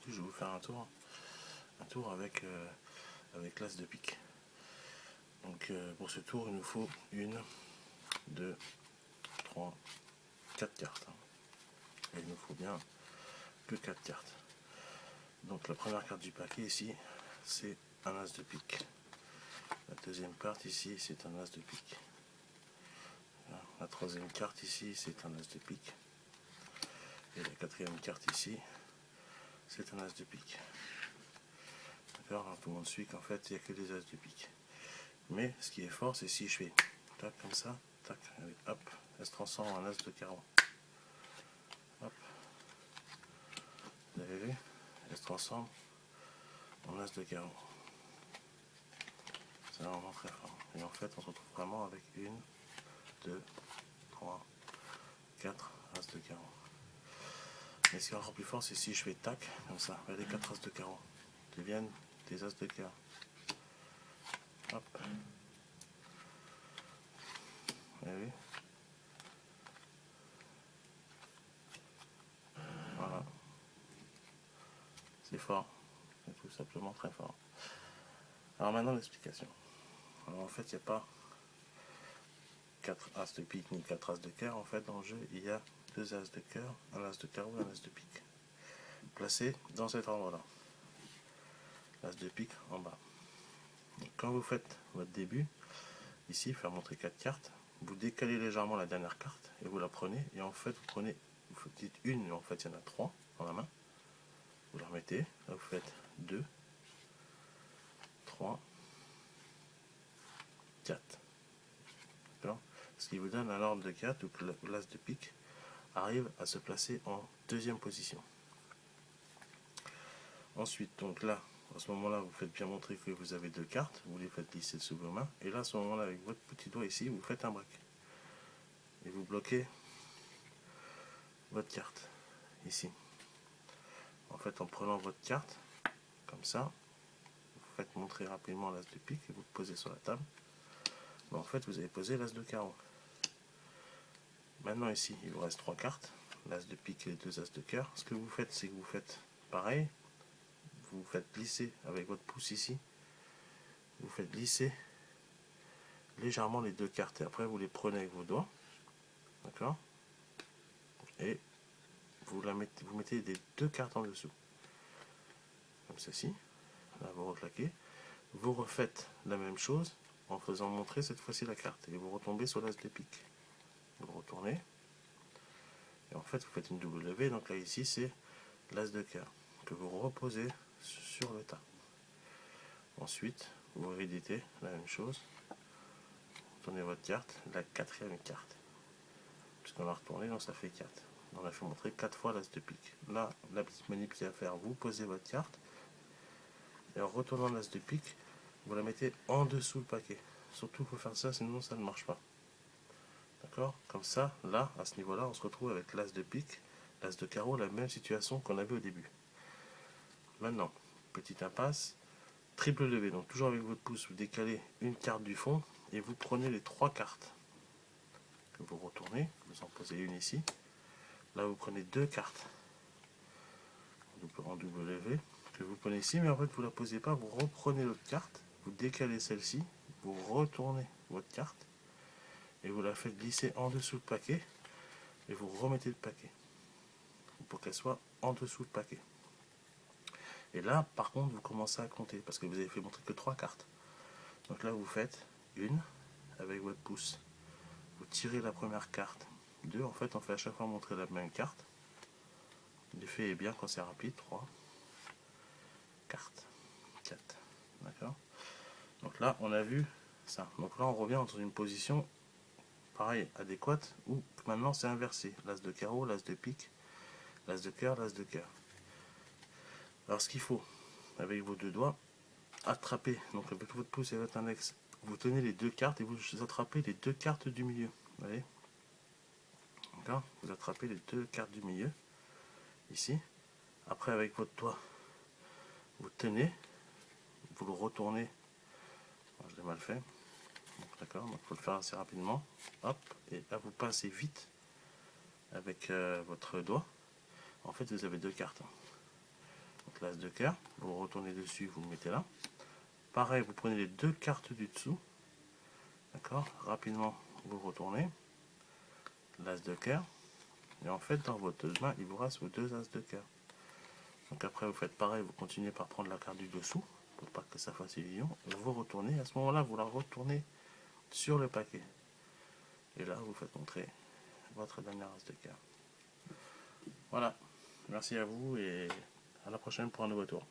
coup je vais vous faire un tour avec l'as de pique. Donc pour ce tour il nous faut 1, 2, 3, 4 cartes. Et il nous faut bien que 4 cartes. Donc la première carte du paquet ici, c'est un as de pique. La deuxième carte ici, c'est un as de pique. La troisième carte ici, c'est un as de pique. Et la quatrième carte ici, c'est un as de pique. D'accord, tout le monde suit qu'en fait, il n'y a que des as de pique. Mais ce qui est fort, c'est si je fais tac comme ça, tac, allez, hop, elle se transforme en as de carreau. Hop, vous avez vu, elle se transforme en as de carreau. C'est vraiment très fort. Et en fait, on se retrouve vraiment avec 1, 2, 3, 4 as de carreau. Mais ce qui est encore plus fort, c'est si je fais tac, comme ça, les 4 as de carreau deviennent des as de cœur. Hop. Vous avez vu? Voilà. C'est fort. C'est tout simplement très fort. Alors maintenant, l'explication. Alors en fait, il n'y a pas 4 as de pique ni 4 as de cœur. En fait, dans le jeu, il y a 2 as de cœur, un as de carreau et un as de pique. Placés dans cet ordre-là. L'as de pique en bas. Donc, quand vous faites votre début, ici, faire montrer 4 cartes, vous décalez légèrement la dernière carte et vous la prenez. Et en fait, vous dites une, mais en fait, il y en a 3 dans la main. Vous la remettez, là vous faites 2, 3, 4. D'accord? Ce qui vous donne un ordre de 4 où l'as de pique arrive à se placer en deuxième position. Ensuite, donc là, à ce moment-là, vous faites bien montrer que vous avez 2 cartes, vous les faites glisser sous vos mains, et là, à ce moment-là, avec votre petit doigt ici, vous faites un break. Et vous bloquez votre carte, ici. En fait, en prenant votre carte, comme ça, vous faites montrer rapidement l'as de pique et vous le posez sur la table. Mais en fait, vous avez posé l'as de carreau. Maintenant ici, il vous reste 3 cartes, l'as de pique et les 2 as de cœur. Ce que vous faites, c'est que vous faites pareil, vous faites glisser avec votre pouce ici, vous faites glisser légèrement les 2 cartes et après vous les prenez avec vos doigts, d'accord, et vous mettez les 2 cartes en dessous, comme ceci. Là vous reclaquez, vous refaites la même chose en faisant montrer cette fois-ci la carte et vous retombez sur l'as de pique. Vous retournez et en fait vous faites une double levée, donc là ici c'est l'as de cœur que vous reposez sur le tas. Ensuite vous rééditez la même chose, retournez votre carte, la quatrième carte, puisqu'on a retourné, donc ça fait 4. On a fait montrer 4 fois l'as de pique. Là, la petite manip qu'il y a à faire, vous posez votre carte et en retournant l'as de pique, vous la mettez en dessous le paquet. Surtout il faut faire ça, sinon ça ne marche pas. D'accord? Comme ça, là, à ce niveau-là, on se retrouve avec l'as de pique, l'as de carreau, la même situation qu'on avait au début. Maintenant, petite impasse, triple levée. Donc toujours avec votre pouce, vous décalez une carte du fond et vous prenez les 3 cartes. Que vous retournez, vous en posez une ici. Là, vous prenez 2 cartes en double levée que vous prenez ici, mais en fait, vous ne la posez pas. Vous reprenez l'autre carte, vous décalez celle-ci, vous retournez votre carte et vous la faites glisser en dessous le paquet et vous remettez le paquet pour qu'elle soit en dessous le paquet. Et là, par contre, vous commencez à compter parce que vous avez fait montrer que 3 cartes. Donc là, vous faites une avec votre pouce. Vous tirez la première carte. 2, en fait, on fait à chaque fois montrer la même carte. L'effet est bien quand c'est rapide. 3 cartes. 4. D'accord? Donc là, on a vu ça. Donc là, on revient dans une position pareil, adéquate, où maintenant c'est inversé. L'as de carreau, l'as de pique, l'as de cœur, l'as de cœur. Alors ce qu'il faut, avec vos 2 doigts, attraper, donc avec votre pouce et votre index, vous tenez les 2 cartes et vous attrapez les 2 cartes du milieu. Vous voyez? D'accord? Vous attrapez les 2 cartes du milieu, ici. Après, avec votre doigt, vous tenez, vous le retournez. Alors, je l'ai mal fait. D'accord? Donc il faut le faire assez rapidement. Hop, et là vous pincez vite avec votre doigt. En fait, vous avez 2 cartes. Donc l'as de cœur, vous retournez dessus, vous le mettez là. Pareil, vous prenez les deux cartes du dessous. D'accord? Rapidement, vous retournez. L'as de cœur. Et en fait, dans votre main, il vous reste vos deux as de cœur. Donc après, vous faites pareil, vous continuez par prendre la carte du dessous, pour pas que ça fasse illusion. Vous retournez, à ce moment-là, vous la retournez sur le paquet. Et là, vous faites entrer votre dernière as de cœur. Voilà. Merci à vous et à la prochaine pour un nouveau tour.